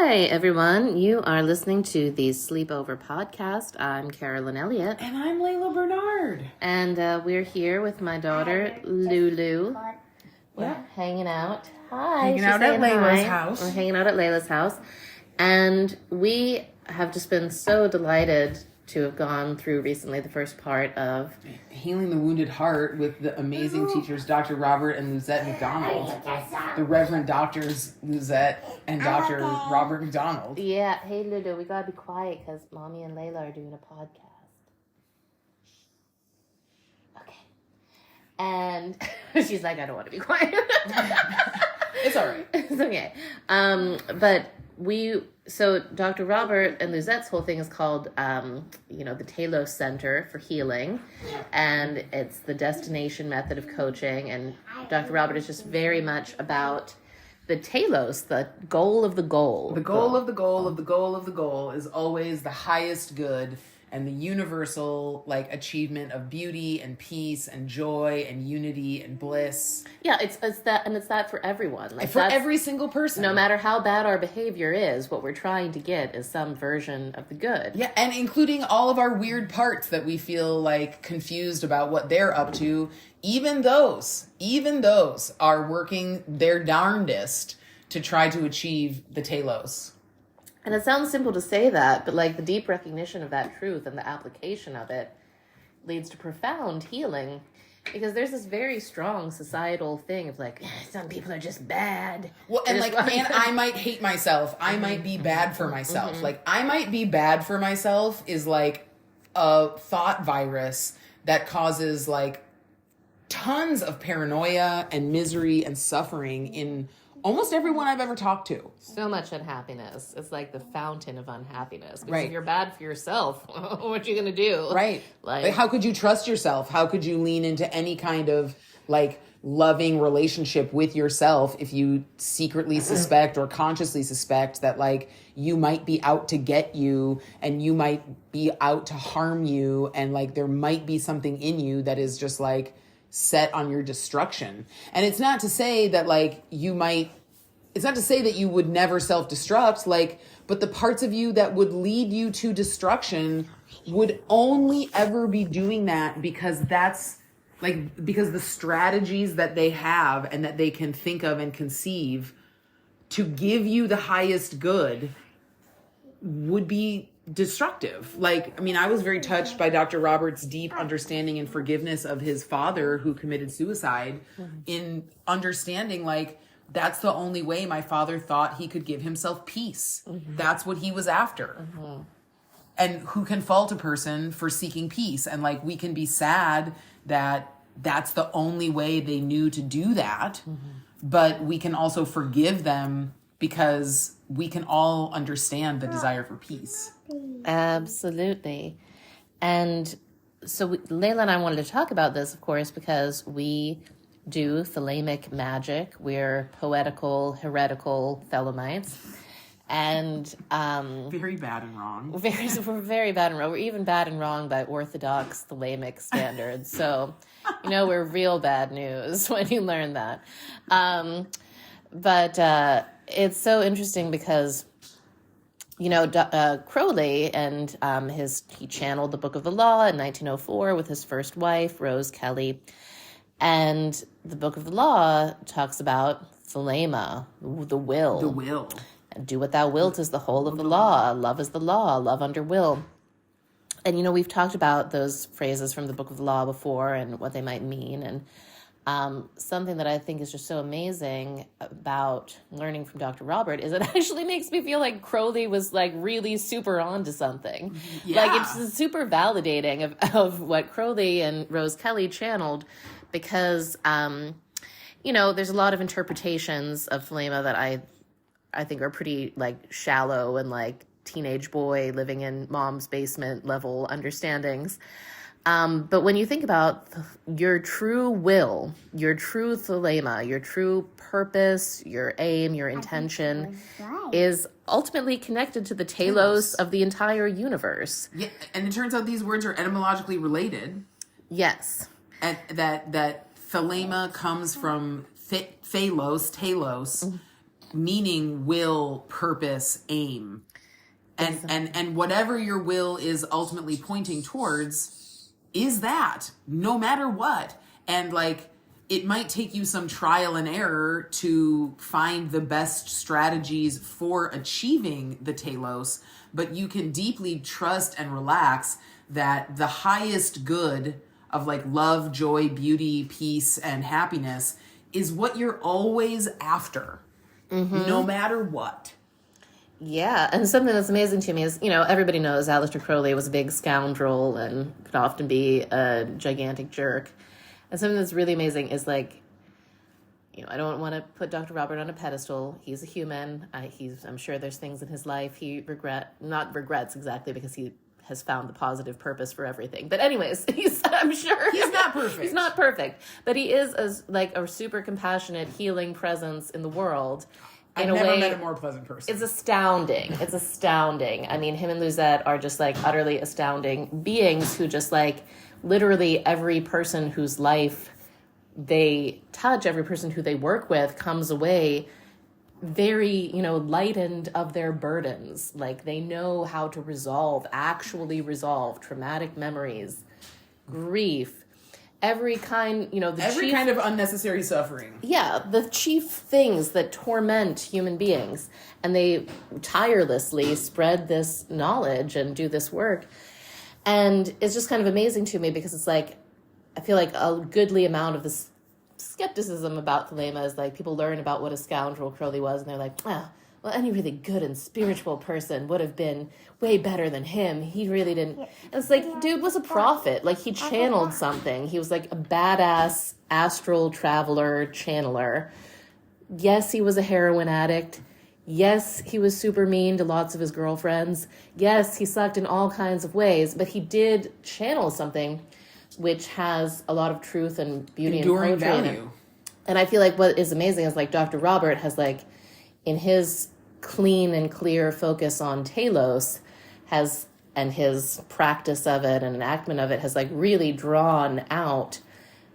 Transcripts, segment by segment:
Hi, everyone. You are listening to the Sleepover Podcast. I'm Carolyn Laila. And I'm Laila Bernard. And we're here with my daughter, Lulu. Yeah. Hanging out. Hi. Hanging out at Layla's house. We're hanging out at Layla's house. And we have just been so delighted to have gone through recently the first part of Healing the Wounded Heart with the amazing teachers, Dr. Robert and Luzette McDonald. The Reverend Doctors Luzette and Dr. Robert McDonald. Yeah. Hey, Lulu, we gotta be quiet because Mommy and Layla are doing a podcast. Okay. And she's like, I don't want to be quiet. It's all right. It's okay. So Dr. Robert and Luzette's whole thing is called, the Telos Center for Healing, and it's the destination method of coaching. And Dr. Robert is just very much about the telos, the goal of the goal. The goal of the goal of the goal of the goal is always the highest good and the universal achievement of beauty and peace and joy and unity and bliss. Yeah, it's that, and it's that for everyone. For every single person. No matter how bad our behavior is, what we're trying to get is some version of the good. Yeah, and including all of our weird parts that we feel confused about what they're up to. Even those are working their darndest to try to achieve the telos. And it sounds simple to say that, but the deep recognition of that truth and the application of it leads to profound healing. Because there's this very strong societal thing of some people are just bad. Well, and and I might hate myself. I might be bad for myself. I might be bad for myself is a thought virus that causes tons of paranoia and misery and suffering in almost everyone I've ever talked to. So much unhappiness. It's like the fountain of unhappiness. Because right. If you're bad for yourself, what are you going to do? Right. How could you trust yourself? How could you lean into any kind of loving relationship with yourself if you secretly suspect or consciously suspect that you might be out to get you and you might be out to harm you and there might be something in you that is just set on your destruction. And it's not to say that it's not to say that you would never self-destruct, but the parts of you that would lead you to destruction would only ever be doing that because because the strategies that they have and that they can think of and conceive to give you the highest good would be destructive. I was very touched by Dr. Robert's deep understanding and forgiveness of his father who committed suicide in understanding that's the only way my father thought he could give himself peace. That's what he was after. And who can fault a person for seeking peace? And we can be sad that that's the only way they knew to do that. But we can also forgive them because we can all understand the desire for peace. Absolutely. And so Layla and I wanted to talk about this, of course, because we do Thelemic magic. We're poetical, heretical Thelemites. And very bad and wrong. We're very bad and wrong. We're even bad and wrong by Orthodox Thelemic standards. So, we're real bad news when you learn that. But it's so interesting because Crowley and he channeled the Book of the Law in 1904 with his first wife, Rose Kelly. And the Book of the Law talks about Thelema, the will. The will. And do what thou wilt is the whole of the law. Love is the law. Love under will. And, we've talked about those phrases from the Book of the Law before and what they might mean. And something that I think is just so amazing about learning from Dr. Robert is it actually makes me feel like Crowley was really super onto something. Yeah. It's super validating of what Crowley and Rose Kelly channeled because, there's a lot of interpretations of Thelema that I think are pretty shallow and teenage boy living in mom's basement level understandings. But when you think about your true will, your true Thelema, your true purpose, your aim, your intention is ultimately connected to the telos of the entire universe. Yeah, and it turns out these words are etymologically related. Yes. And that Thelema comes from Telos, meaning will, purpose, aim. And whatever your will is ultimately pointing towards is that, no matter what. And like, it might take you some trial and error to find the best strategies for achieving the telos, but you can deeply trust and relax that the highest good of like love, joy, beauty, peace, and happiness is what you're always after, no matter what. Yeah, and something that's amazing to me is, you know, everybody knows Aleister Crowley was a big scoundrel and could often be a gigantic jerk. And something that's really amazing is, like, you know, I don't want to put Dr. Robert on a pedestal. He's a human. I'm sure there's things in his life he not regrets exactly, because he has found the positive purpose for everything. But anyways, I'm sure He's not perfect. He's not perfect, but he is a super compassionate, healing presence in the world. I've never met a more pleasant person. It's astounding. It's astounding. I mean, him and Luzette are just like utterly astounding beings who just like literally every person whose life they touch, every person who they work with comes away very, you know, lightened of their burdens. Like they know how to actually resolve traumatic memories, grief, every kind, you know, every kind of unnecessary suffering. Yeah, the chief things that torment human beings. And they tirelessly spread this knowledge and do this work. And it's just kind of amazing to me, because it's like, I feel like a goodly amount of this skepticism about Thelema is like, people learn about what a scoundrel Crowley was, and they're like, well, any really good and spiritual person would have been way better than him. He really didn't. And it's like, dude was a prophet. Like, he channeled something. He was like a badass astral traveler channeler. Yes, he was a heroin addict. Yes, he was super mean to lots of his girlfriends. Yes, he sucked in all kinds of ways, but he did channel something which has a lot of truth and beauty enduring and poetry value. in it. And I feel like what is amazing is like Dr. Robert has like, in his clean and clear focus on Telos, and his practice of it and enactment of it has like really drawn out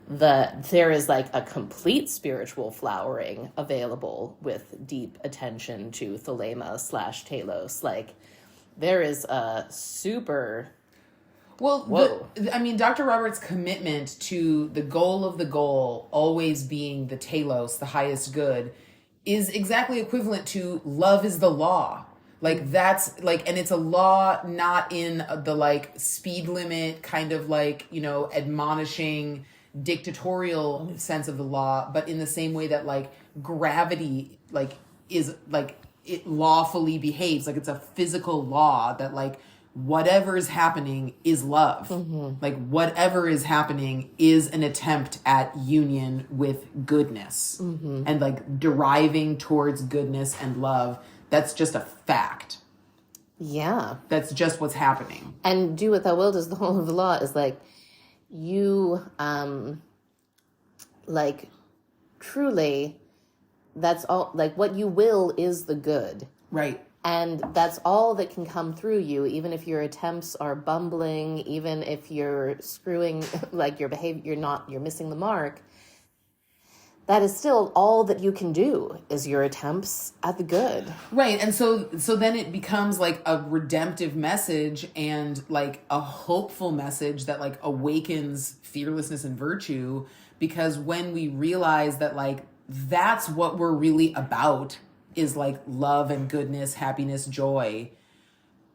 there is like a complete spiritual flowering available with deep attention to Thelema / Telos. Like there is a super... Well, Dr. Robert's commitment to the goal of the goal always being the telos, the highest good, is exactly equivalent to love is the law. Like that's like, and it's a law not in the like speed limit kind of like, you know, admonishing dictatorial sense of the law, but in the same way that like gravity like is like it lawfully behaves. Like it's a physical law that like whatever is happening is love. Like whatever is happening is an attempt at union with goodness and like deriving towards goodness and love. That's just a fact. Yeah. That's just what's happening. And do what thou wilt is the whole of the law is like you, like truly that's all, like what you will is the good. Right. And that's all that can come through you, even if your attempts are bumbling, even if you're screwing, like your behavior, you're missing the mark. That is still all that you can do is your attempts at the good. Right. And so then it becomes like a redemptive message and like a hopeful message that like awakens fearlessness and virtue, because when we realize that like that's what we're really about, is like love and goodness, happiness, joy,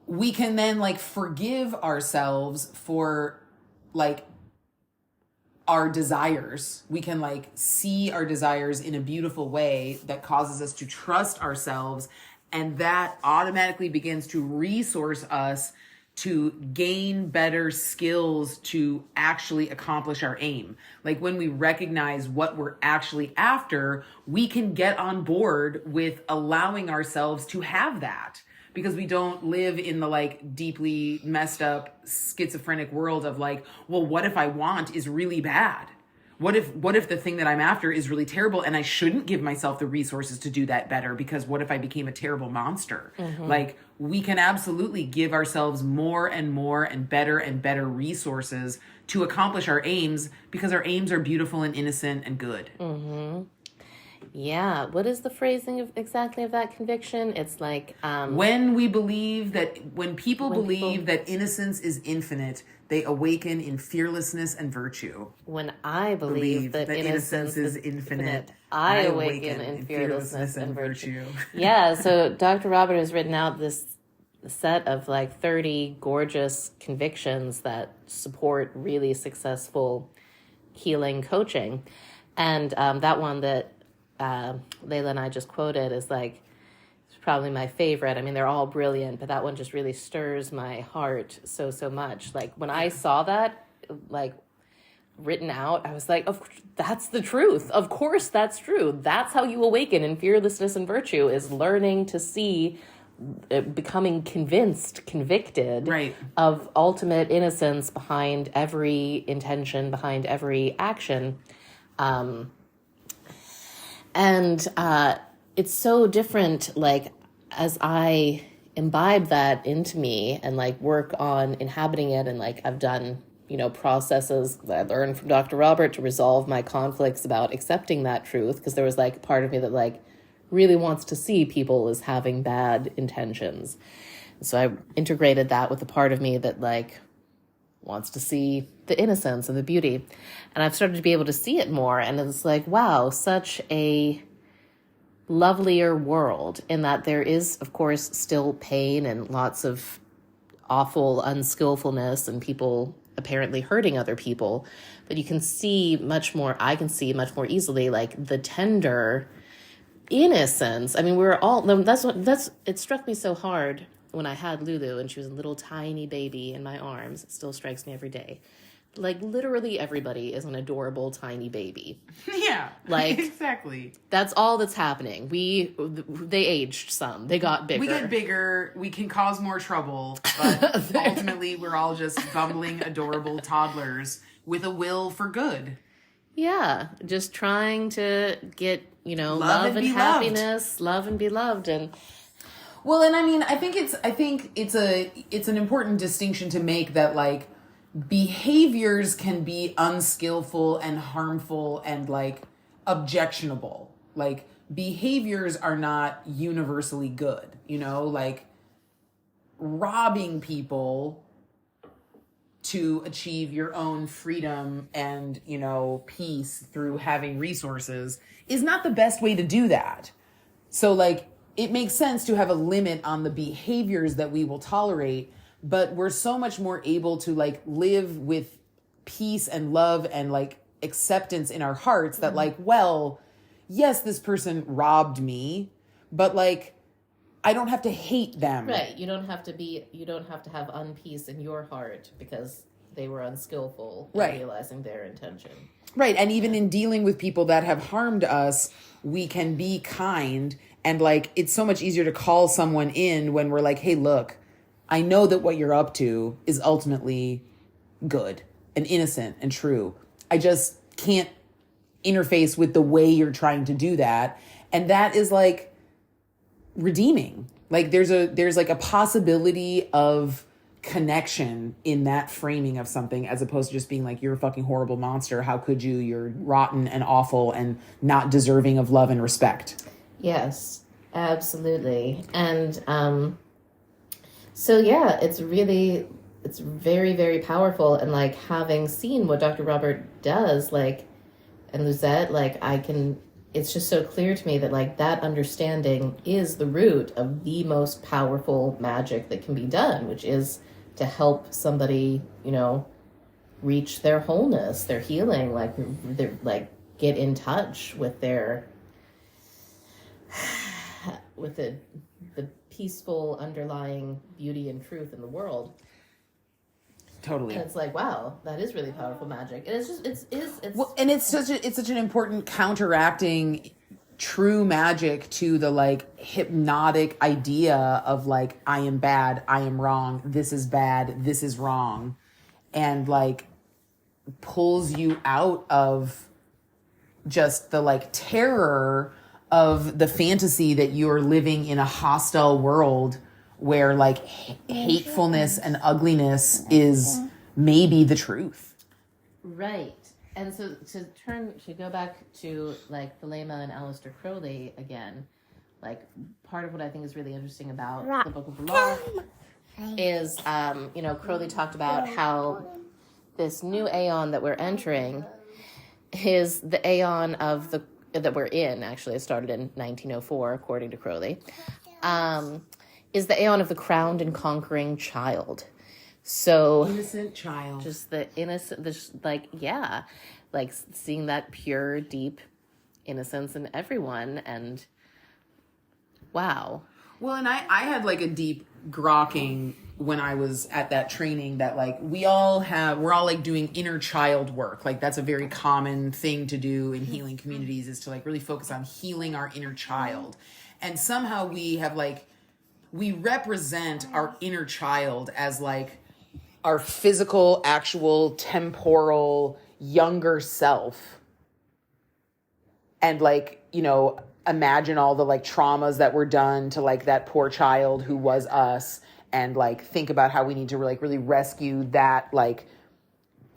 we can then like forgive ourselves for like our desires. We can like see our desires in a beautiful way that causes us to trust ourselves, and that automatically begins to resource us to gain better skills to actually accomplish our aim. Like when we recognize what we're actually after, we can get on board with allowing ourselves to have that, because we don't live in the like deeply messed up schizophrenic world of like, well, what if I want is really bad? What if the thing that I'm after is really terrible and I shouldn't give myself the resources to do that better, because what if I became a terrible monster? Like we can absolutely give ourselves more and more and better resources to accomplish our aims, because our aims are beautiful and innocent and good. Yeah. What is the phrasing of exactly of that conviction? It's like When people believe that innocence is infinite, they awaken in fearlessness and virtue. when I believe that innocence is infinite, I awaken in fearlessness and virtue. Yeah. So Dr. Robert has written out this set of like 30 gorgeous convictions that support really successful healing coaching. And that one that Layla and I just quoted is like, it's probably my favorite. I mean, they're all brilliant, but that one just really stirs my heart so, so much. Like when I saw that, like written out, I was like, that's the truth. Of course, that's true. That's how you awaken in fearlessness and virtue, is learning to see, becoming convicted Right. of ultimate innocence behind every intention, behind every action. And it's so different, like, as I imbibe that into me and like work on inhabiting it, and like I've done, processes that I learned from Dr. Robert to resolve my conflicts about accepting that truth, because there was like part of me that like really wants to see people as having bad intentions. So I integrated that with the part of me that like wants to see the innocence and the beauty. And I've started to be able to see it more. And it's like, wow, such a lovelier world, in that there is, of course, still pain and lots of awful unskillfulness and people apparently hurting other people. But you can see much more, I can see much more easily, like the tender innocence. I mean, it struck me so hard when I had Lulu and she was a little tiny baby in my arms. It still strikes me every day. Like literally everybody is an adorable tiny baby. Yeah, like exactly. That's all that's happening. They aged some. They got bigger. We get bigger. We can cause more trouble, but ultimately we're all just bumbling, adorable toddlers with a will for good. Yeah, just trying to get love and happiness, love and be loved, and. Well, and I mean, I think it's an important distinction to make, that like behaviors can be unskillful and harmful and like objectionable. Like behaviors are not universally good, like robbing people to achieve your own freedom and, peace through having resources is not the best way to do that. So like, it makes sense to have a limit on the behaviors that we will tolerate, but we're so much more able to like live with peace and love and like acceptance in our hearts that like, well, yes, this person robbed me, but like, I don't have to hate them. Right. You don't have to have unpeace in your heart because they were unskillful in realizing their intention. Right. And even in dealing with people that have harmed us, we can be kind. And like, it's so much easier to call someone in when we're like, hey, look, I know that what you're up to is ultimately good and innocent and true. I just can't interface with the way you're trying to do that. And that is like redeeming. Like there's like a possibility of connection in that framing of something, as opposed to just being like, you're a fucking horrible monster. How could you? You're rotten and awful and not deserving of love and respect. Yes, absolutely. And so yeah, it's very, very powerful. And like, having seen what Dr. Robert does, like, and Luzette, like, it's just so clear to me that like that understanding is the root of the most powerful magic that can be done, which is to help somebody, reach their wholeness, their healing, like get in touch with their with the peaceful underlying beauty and truth in the world. Totally. And it's like, wow, that is really powerful magic. And it's well, and it's such an important counteracting true magic to the like hypnotic idea of like, I am bad, I am wrong, this is bad, this is wrong, and like pulls you out of just the like terror of the fantasy that you're living in a hostile world where like hatefulness and ugliness is maybe the truth. Right. And so to go back to like Thelema and Aleister Crowley again, like part of what I think is really interesting about the Book of the Law is, Crowley talked about how this new Aeon that we're entering is the Aeon that we're in. Actually, it started in 1904, according to Crowley. Is the Aeon of the crowned and conquering child. So innocent child, just the innocent, like seeing that pure, deep innocence in everyone, and wow. Well, and I had like a deep grokking when I was at that training that like we're all like doing inner child work. Like that's a very common thing to do in healing communities, is to like really focus on healing our inner child. And somehow we represent our inner child as like our physical, actual, temporal, younger self. And like, imagine all the like traumas that were done to like that poor child who was us, and like think about how we need to like really rescue that like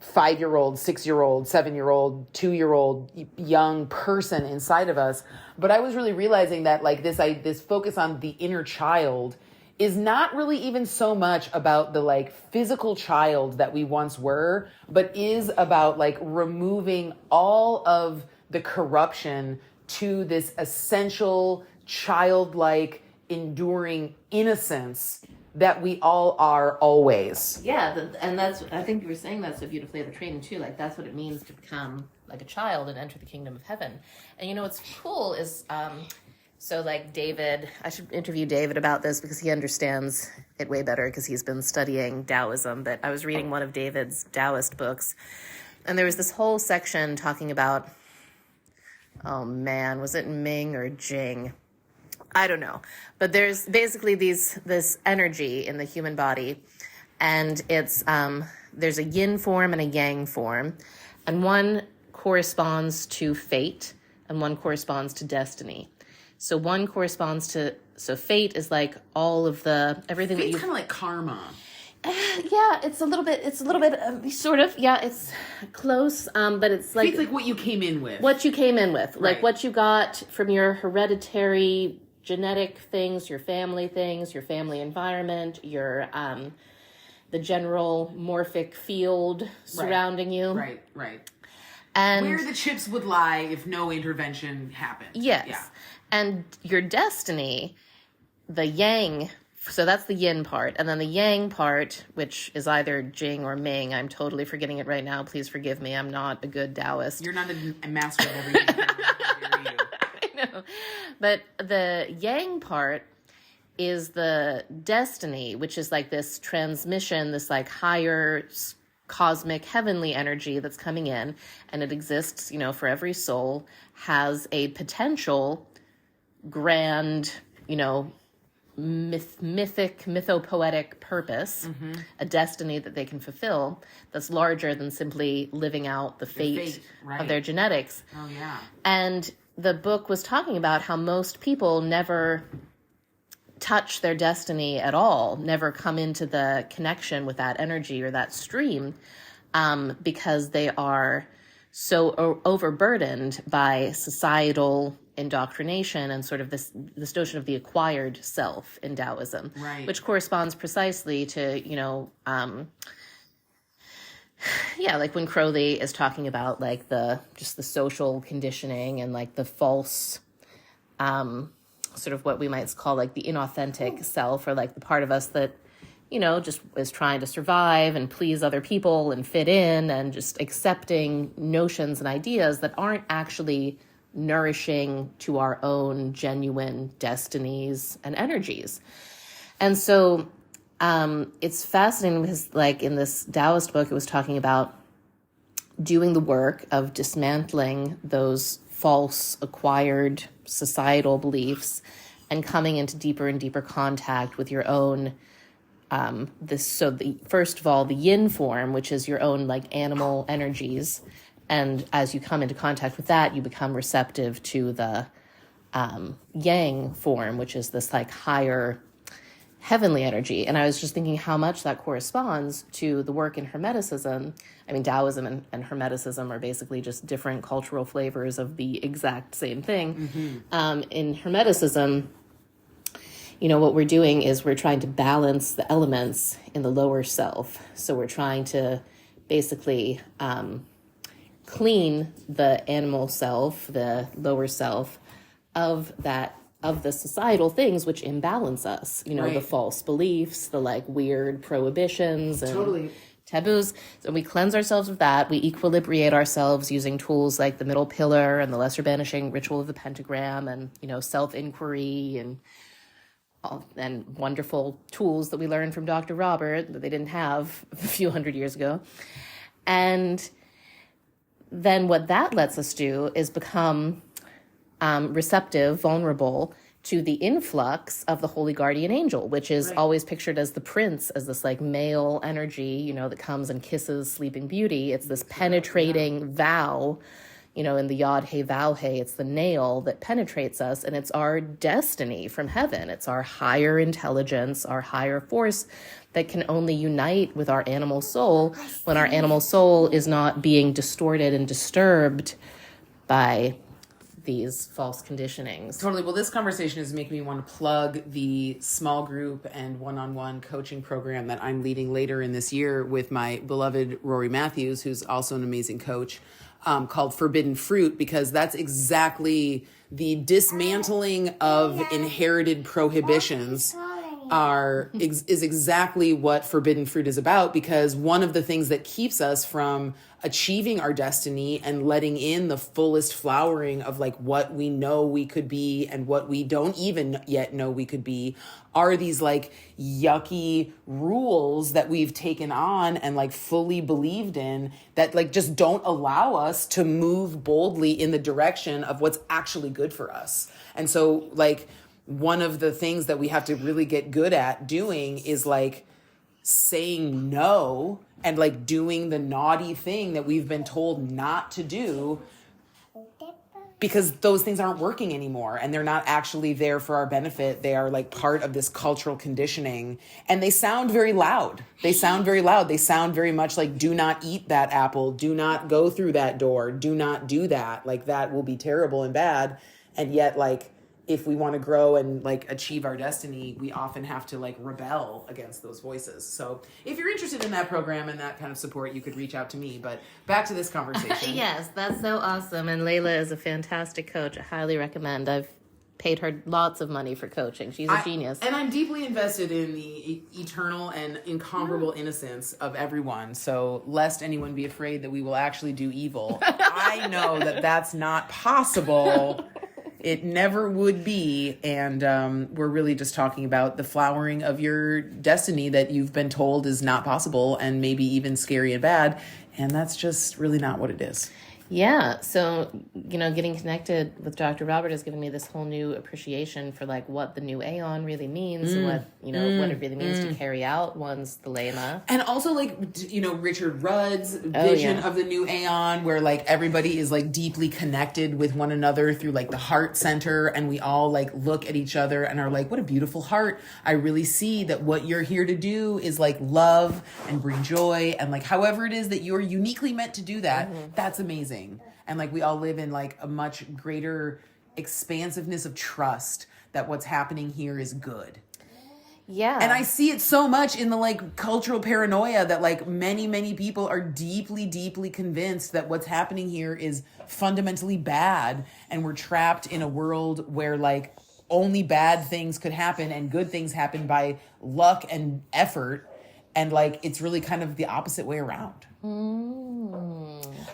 5-year-old, 6-year-old, 7-year-old, 2-year-old young person inside of us. But I was really realizing that like this focus on the inner child is not really even so much about the like physical child that we once were, but is about like removing all of the corruption to this essential childlike enduring innocence that we all are always. Yeah, and I think you were saying that so beautifully at the training too. Like that's what it means to become like a child and enter the kingdom of heaven. And what's cool is so like David, I should interview David about this because he understands it way better because he's been studying Taoism. But I was reading one of David's Taoist books, and there was this whole section talking about, oh man, was it Ming or Jing? I don't know. But there's basically this energy in the human body, and it's there's a yin form and a yang form, and one corresponds to fate and one corresponds to destiny. So one corresponds to, so fate is like all of everything that you kind of like karma. Yeah, it's a little bit sort of, yeah, it's close, but it's like... It's like what you came in with. What you came in with. Right. Like what you got from your hereditary genetic things, your family environment, your, the general morphic field surrounding you. Right. And where the chips would lie if no intervention happened. Yes. Yeah. And your destiny, the yang, so that's the yin part. And then the yang part, which is either Jing or Ming. I'm totally forgetting it right now. Please forgive me. I'm not a good Taoist. You're not a master of everything. I know. But the yang part is the destiny, which is like this transmission, this like higher cosmic heavenly energy that's coming in. And it exists, for every soul, has a potential grand, mythopoetic purpose, a destiny that they can fulfill that's larger than simply living out the fate right. of their genetics. Oh, yeah. And the book was talking about how most people never touch their destiny at all, never come into the connection with that energy or that stream, because they are so overburdened by societal indoctrination and sort of this notion of the acquired self in Taoism, right. which corresponds precisely to, like when Crowley is talking about like the social conditioning and like the false, sort of what we might call like the inauthentic self, or like the part of us that, just is trying to survive and please other people and fit in and just accepting notions and ideas that aren't actually nourishing to our own genuine destinies and energies. And so it's fascinating because like in this Taoist book, it was talking about doing the work of dismantling those false acquired societal beliefs and coming into deeper and deeper contact with your own first of all, the yin form, which is your own like animal energies. And as you come into contact with that, you become receptive to the yang form, which is this like higher heavenly energy. And I was just thinking how much that corresponds to the work in Hermeticism. I mean, Taoism and Hermeticism are basically just different cultural flavors of the exact same thing. In Hermeticism, what we're doing is we're trying to balance the elements in the lower self. So we're trying to basically clean the animal self, the lower self, of the societal things which imbalance us, Right. the false beliefs, the like weird prohibitions and taboos. So we cleanse ourselves of that. We equilibrate ourselves using tools like the middle pillar and the lesser banishing ritual of the pentagram and, self-inquiry and wonderful tools that we learned from Dr. Robert that they didn't have a few hundred years ago. And then what that lets us do is become receptive, vulnerable to the influx of the holy guardian angel, which is always pictured as the prince, as this like male energy, that comes and kisses Sleeping Beauty. It's this penetrating vow, in the Yod He Vow He, it's the nail that penetrates us, and it's our destiny from heaven. It's our higher intelligence, our higher force that can only unite with our animal soul when our animal soul is not being distorted and disturbed by these false conditionings. Totally. Well, this conversation is making me want to plug the small group and one-on-one coaching program that I'm leading later in this year with my beloved Rory Matthews, who's also an amazing coach, called Forbidden Fruit, because that's exactly the dismantling of inherited prohibitions is exactly what Forbidden Fruit is about, because one of the things that keeps us from achieving our destiny and letting in the fullest flowering of like what we know we could be and what we don't even yet know we could be are these like yucky rules that we've taken on and like fully believed in that like just don't allow us to move boldly in the direction of what's actually good for us. And so like one of the things that we have to really get good at doing is like saying no and like doing the naughty thing that we've been told not to do, because those things aren't working anymore and they're not actually there for our benefit. They are like part of this cultural conditioning, and they sound very loud. They sound very much like, do not eat that apple, do not go through that door, do not do that. Like that will be terrible and bad. And yet like, if we want to grow and like achieve our destiny, we often have to like rebel against those voices. So if you're interested in that program and that kind of support, you could reach out to me. But back to this conversation. Yes, that's so awesome. And Laila is a fantastic coach. I highly recommend. I've paid her lots of money for coaching. She's a genius. And I'm deeply invested in the eternal and incomparable innocence of everyone. So lest anyone be afraid that we will actually do evil, I know that that's not possible. It never would be. And we're really just talking about the flowering of your destiny that you've been told is not possible and maybe even scary and bad. And that's just really not what it is. Yeah. So, getting connected with Dr. Robert has given me this whole new appreciation for like what the new Aeon really means and what it really means to carry out one's Thelema. And also like, Richard Rudd's vision of the new Aeon, where like everybody is like deeply connected with one another through like the heart center. And we all like look at each other and are like, what a beautiful heart. I really see that what you're here to do is like love and bring joy. And like, however it is that you're uniquely meant to do that, that's amazing. And like we all live in like a much greater expansiveness of trust that what's happening here is good. Yeah. And I see it so much in the like cultural paranoia that like many, many people are deeply, deeply convinced that what's happening here is fundamentally bad. And we're trapped in a world where like only bad things could happen and good things happen by luck and effort. And like, it's really kind of the opposite way around.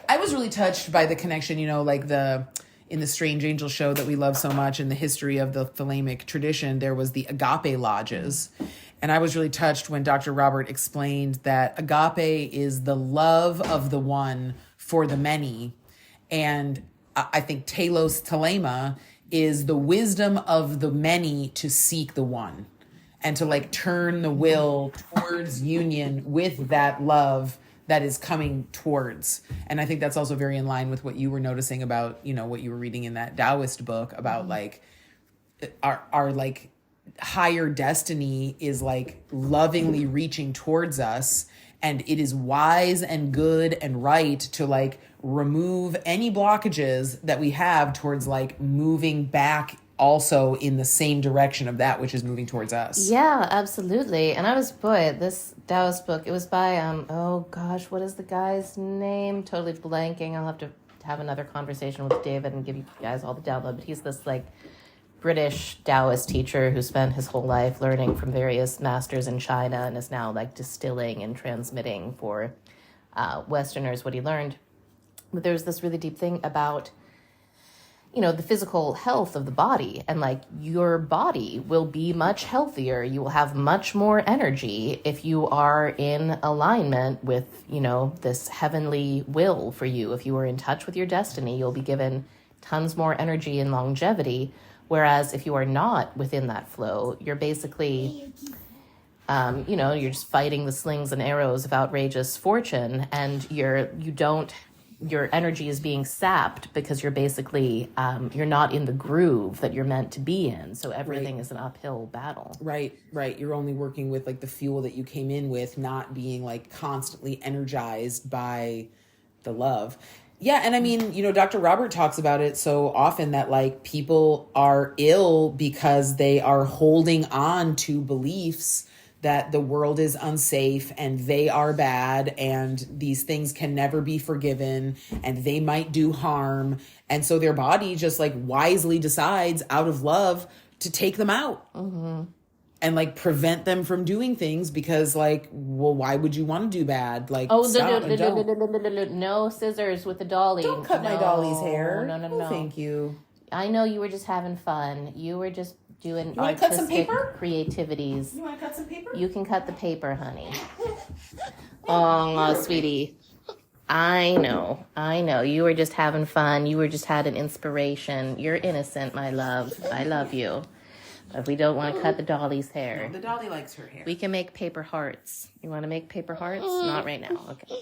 I was really touched by the connection, like in the Strange Angel show that we love so much, in the history of the Thelemic tradition, there was the Agape lodges. And I was really touched when Dr. Robert explained that Agape is the love of the one for the many. And I think Telos, Thelema, is the wisdom of the many to seek the one. And to like turn the will towards union with that love that is coming towards. And I think that's also very in line with what you were noticing about, what you were reading in that Taoist book about like our like higher destiny is like lovingly reaching towards us, and it is wise and good and right to like remove any blockages that we have towards like moving back also in the same direction of that which is moving towards us. Yeah, absolutely. And this Taoist book, it was by, oh gosh, what is the guy's name? Totally blanking. I'll have to have another conversation with David and give you guys all the download. But he's this like British Taoist teacher who spent his whole life learning from various masters in China and is now like distilling and transmitting for Westerners what he learned. But there's this really deep thing about, you know, the physical health of the body, and like your body will be much healthier. You will have much more energy if you are in alignment with, you know, this heavenly will for you. If you are in touch with your destiny, you'll be given tons more energy and longevity. Whereas if you are not within that flow, you're basically, you know, you're just fighting the slings and arrows of outrageous fortune, and your energy is being sapped because you're basically, you're not in the groove that you're meant to be in. So everything is an uphill battle. Right. You're only working with like the fuel that you came in with, not being like constantly energized by the love. Yeah. And I mean, you know, Dr. Robert talks about it so often that like people are ill because they are holding on to beliefs that the world is unsafe and they are bad and these things can never be forgiven and they might do harm. And so their body just like wisely decides out of love to take them out and like prevent them from doing things because like, well, why would you want to do bad? Like, stop and don't. No scissors with the dolly. Don't cut my dolly's hair. No. Thank you. I know you were just having fun. You were just doing You want to cut some artistic paper? creativities. You want to cut some paper? You can cut the paper, honey. Oh, sweetie. I know. You were just having fun. You were just had an inspiration. You're innocent, my love. I love you. But we don't want to cut the dolly's hair. No, the dolly likes her hair. We can make paper hearts. You want to make paper hearts? Not right now. Okay.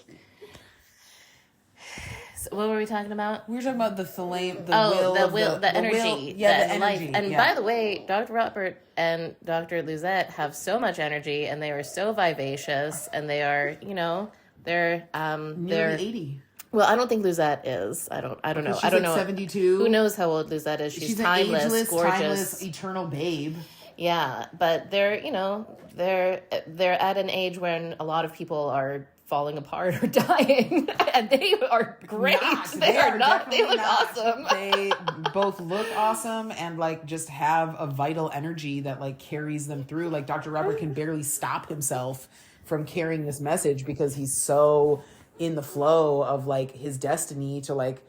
So what were we talking about? We were talking about the Thelema, the energy. The energy. Life. And by the way, Dr. Robert and Dr. Luzette have so much energy, and they are so vivacious, and they are, you know, they're 80. Well, I don't think Luzette is. I don't know. She's I don't like know. 72. Who knows how old Luzette is? She's timeless, an ageless, gorgeous, timeless, eternal babe. Yeah, but they're, you know, they're at an age when a lot of people are falling apart or dying, and they are great. They look awesome. They both look awesome and like just have a vital energy that like carries them through. Like Dr. Robert can barely stop himself from carrying this message because he's so in the flow of like his destiny to like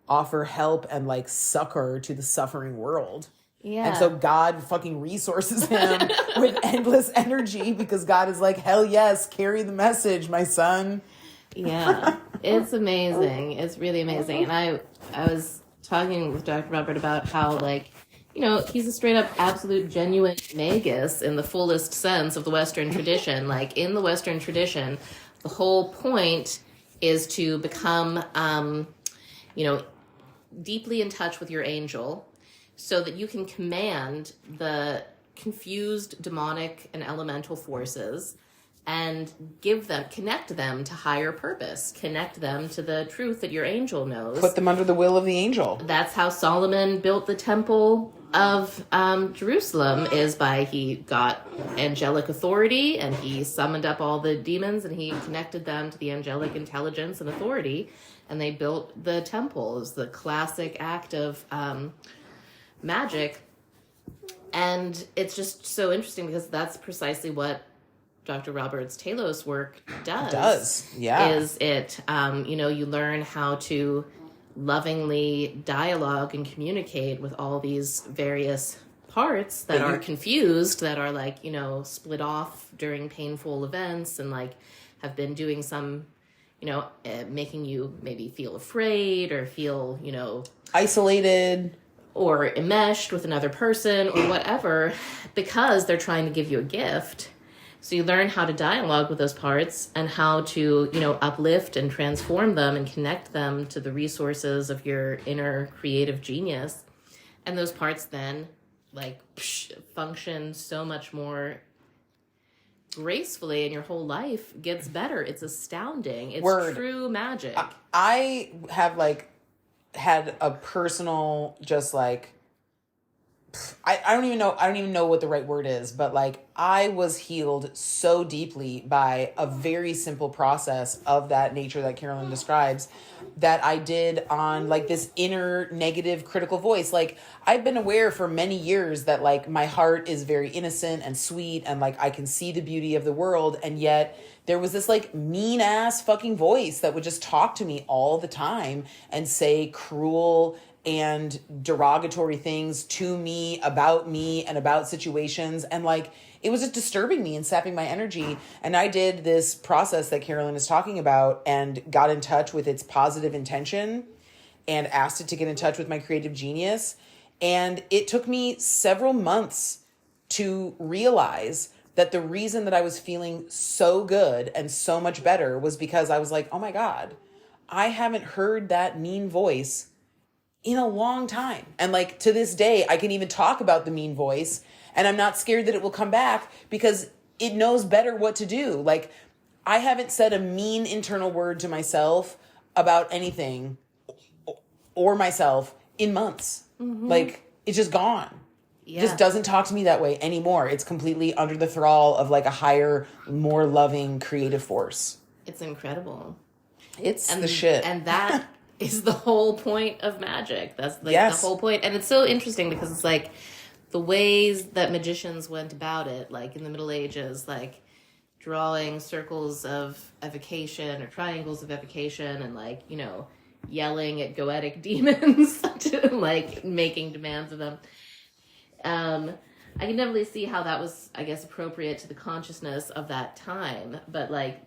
offer help and like succor to the suffering world. Yeah. And so God fucking resources him with endless energy because God is like, hell yes, carry the message, my son. Yeah. It's amazing. It's really amazing. And I was talking with Dr. Robert about how, like, you know, he's a straight up absolute genuine magus in the fullest sense of the Western tradition. Like, in the Western tradition, the whole point is to become, you know, deeply in touch with your angel, so that you can command the confused demonic and elemental forces and connect them to higher purpose, connect them to the truth that your angel knows. Put them under the will of the angel. That's how Solomon built the temple of Jerusalem, is by he got angelic authority and he summoned up all the demons and he connected them to the angelic intelligence and authority, and they built the temple. It was the classic act of magic. And it's just so interesting because that's precisely what Dr. Robert's Telos work does. Is it, you know, you learn how to lovingly dialogue and communicate with all these various parts that are confused, that are like, you know, split off during painful events and like have been doing some, you know, making you maybe feel afraid or feel, you know, isolated or enmeshed with another person or whatever, because they're trying to give you a gift. So you learn how to dialogue with those parts and how to, you know, uplift and transform them and connect them to the resources of your inner creative genius. And those parts then like function so much more gracefully, and your whole life gets better. It's astounding. It's true magic. I have like had a personal just like I don't even know what the right word is, but like I was healed so deeply by a very simple process of that nature that Carolyn describes that I did on like this inner negative critical voice. Like I've been aware for many years that like my heart is very innocent and sweet and like I can see the beauty of the world, and yet there was this like mean ass fucking voice that would just talk to me all the time and say cruel and derogatory things to me and about situations. And like, it was just disturbing me and sapping my energy. And I did this process that Carolyn is talking about and got in touch with its positive intention and asked it to get in touch with my creative genius. And it took me several months to realize that the reason that I was feeling so good and so much better was because I was like, oh my God, I haven't heard that mean voice in a long time. And like to this day, I can even talk about the mean voice and I'm not scared that it will come back because it knows better what to do. Like I haven't said a mean internal word to myself about anything or myself in months. Mm-hmm. Like it's just gone. Yeah. It just doesn't talk to me that way anymore. It's completely under the thrall of like a higher, more loving creative force. It's incredible. It's the shit. And that is the whole point of magic. That's like the whole point. And it's so interesting because it's like the ways that magicians went about it, like in the Middle Ages, like drawing circles of evocation or triangles of evocation and like, you know, yelling at goetic demons to like making demands of them. I can definitely see how that was, I guess, appropriate to the consciousness of that time, but like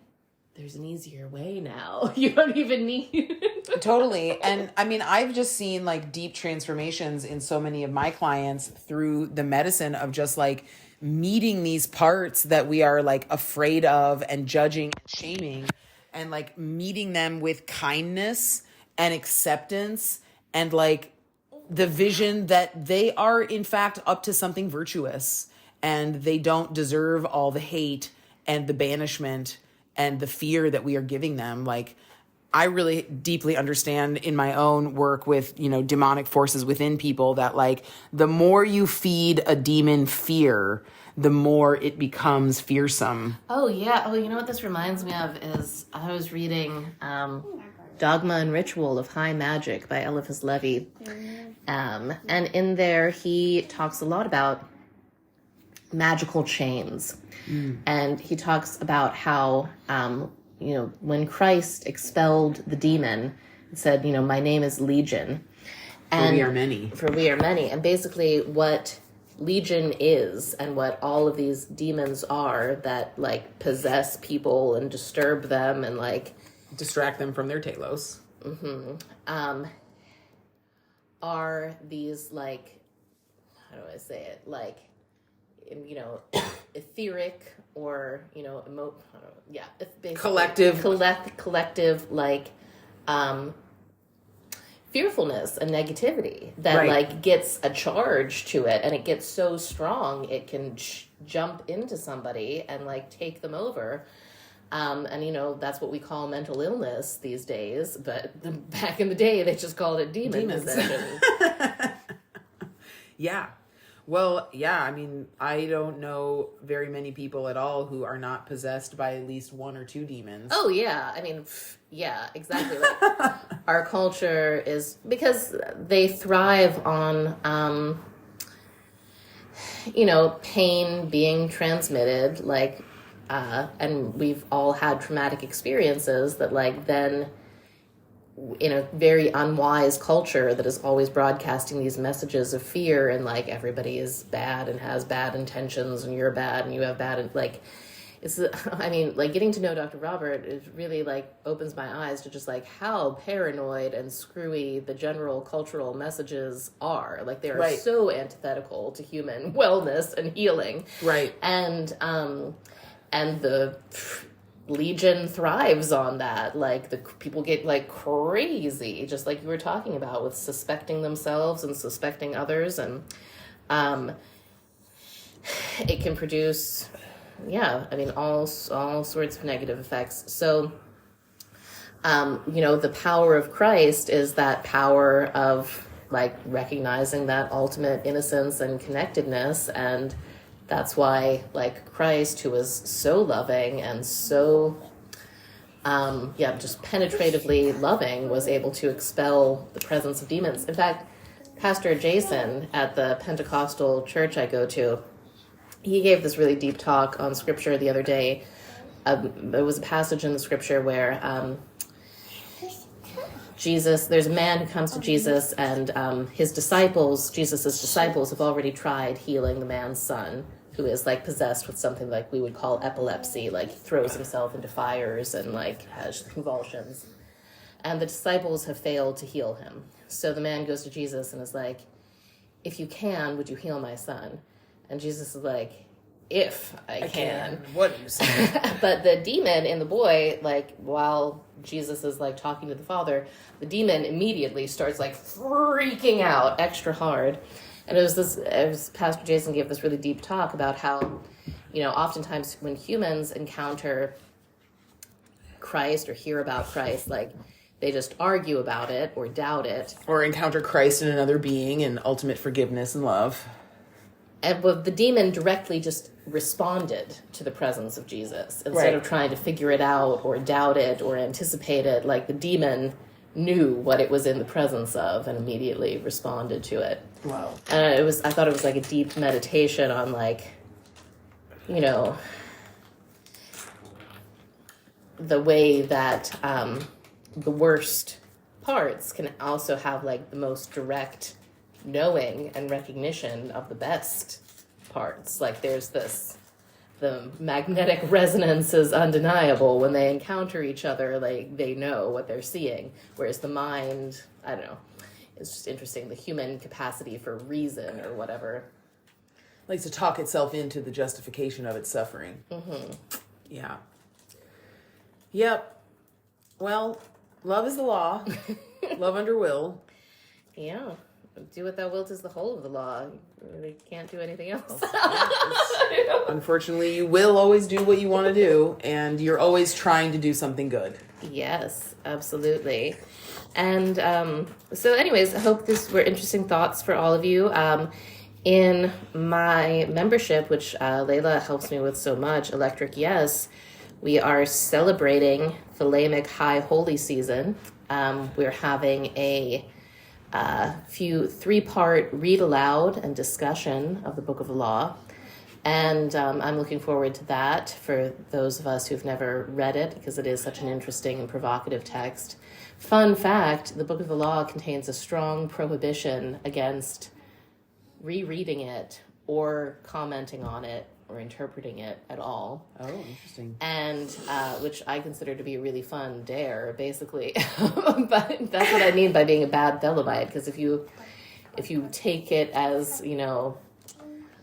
there's an easier way now. You don't even need Totally. And I mean, I've just seen like deep transformations in so many of my clients through the medicine of just like meeting these parts that we are like afraid of and judging and shaming, and like meeting them with kindness and acceptance and like the vision that they are in fact up to something virtuous and they don't deserve all the hate and the banishment and the fear that we are giving them. Like, I really deeply understand in my own work with, you know, demonic forces within people that like the more you feed a demon fear, the more it becomes fearsome. Oh, yeah. Oh, you know what this reminds me of is I was reading Dogma and Ritual of High Magic by Eliphas Levi. And in there, he talks a lot about magical chains. And he talks about how, you know, when Christ expelled the demon, it said, you know, my name is Legion. And for we are many. For we are many. And basically what Legion is and what all of these demons are that, like, possess people and disturb them and, like... distract them from their Telos. Are these, like... how do I say it? Like... you know, etheric or, you know, collective, like, fearfulness and negativity that, like, gets a charge to it, and it gets so strong it can jump into somebody and, like, take them over. And, you know, that's what we call mental illness these days, but back in the day, they just called it demon possession. Yeah. Well, yeah, I mean, I don't know very many people at all who are not possessed by at least one or two demons. Oh, yeah. I mean, yeah, exactly. Like, our culture is, because they thrive on, you know, pain being transmitted, like, and we've all had traumatic experiences that, like, then... in a very unwise culture that is always broadcasting these messages of fear and like everybody is bad and has bad intentions and you're bad and you have bad, and like it's, I mean, like getting to know Dr. Robert, it really like opens my eyes to just like how paranoid and screwy the general cultural messages are. Like they are so antithetical to human wellness and healing. Right. And the Legion thrives on that. Like the people get like crazy, just like you were talking about with suspecting themselves and suspecting others. And It can produce, all sorts of negative effects. So, the power of Christ is that power of like recognizing that ultimate innocence and connectedness. And that's why like Christ, who was so loving and so, just penetratively loving, was able to expel the presence of demons. In fact, Pastor Jason at the Pentecostal church I go to, he gave this really deep talk on scripture the other day. There was a passage in the scripture where there's a man who comes to Jesus, and Jesus' disciples have already tried healing the man's son, who is like possessed with something like we would call epilepsy, like throws himself into fires and like has convulsions. And the disciples have failed to heal him. So the man goes to Jesus and is like, if you can, would you heal my son? And Jesus is like, if I can. What do you say? But the demon in the boy, like, while Jesus is like talking to the father, the demon immediately starts like freaking out extra hard. And it was Pastor Jason gave this really deep talk about how, oftentimes when humans encounter Christ or hear about Christ, like, they just argue about it or doubt it. Or encounter Christ in another being and ultimate forgiveness and love. But the demon directly just responded to the presence of Jesus. Instead of trying to figure it out or doubt it or anticipate it, like the demon knew what it was in the presence of and immediately responded to it. Wow. And I thought it was like a deep meditation on like, the way that the worst parts can also have like the most direct knowing and recognition of the best parts. Like there's the magnetic resonance is undeniable. When they encounter each other, like they know what they're seeing. Whereas the mind, I don't know, it's just interesting. The human capacity for reason or whatever Likes to talk itself into the justification of its suffering. Mm-hmm. Yeah. Yep. Well, love is the law. Love under will. Yeah. Do what thou wilt is the whole of the law. We can't do anything else. Unfortunately, you will always do what you want to do, and you're always trying to do something good. Yes, absolutely. And so anyways, I hope these were interesting thoughts for all of you. In my membership, which Laila helps me with so much, Electric Yes, we are celebrating Thelemic High Holy Season. We're having a three-part read aloud and discussion of the Book of the Law. And I'm looking forward to that for those of us who've never read it, because it is such an interesting and provocative text. Fun fact, the Book of the Law contains a strong prohibition against rereading it or commenting on it or interpreting it at all. Oh, interesting. And which I consider to be a really fun dare, basically. But that's what I mean by being a bad Thelemite, because if you take it as,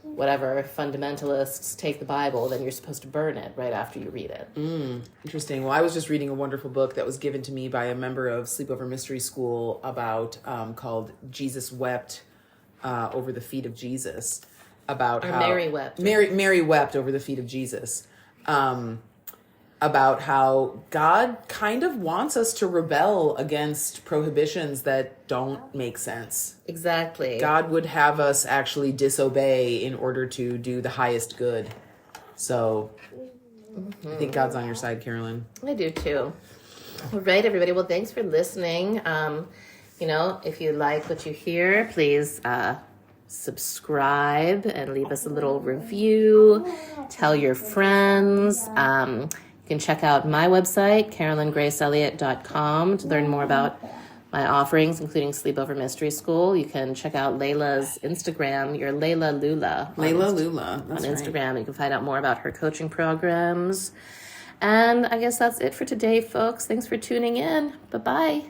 whatever fundamentalists take the Bible, then you're supposed to burn it right after you read it. Interesting. Well, I was just reading a wonderful book that was given to me by a member of Sleepover Mystery School about called Jesus Wept over the Feet of Jesus. About how Mary wept. Mary wept over the feet of Jesus. About how God kind of wants us to rebel against prohibitions that don't make sense. Exactly. God would have us actually disobey in order to do the highest good. So I think God's on your side, Carolyn. I do too. All right, everybody. Well, thanks for listening. If you like what you hear, please subscribe and leave us a little review. Tell your friends. You can check out my website, carolyngraceelliott.com, to learn more about my offerings, including Sleepover Mystery School. You can check out Layla's Instagram, your Layla Lula. Layla Lula. That's on Instagram. Right. You can find out more about her coaching programs. And I guess that's it for today, folks. Thanks for tuning in. Bye-bye.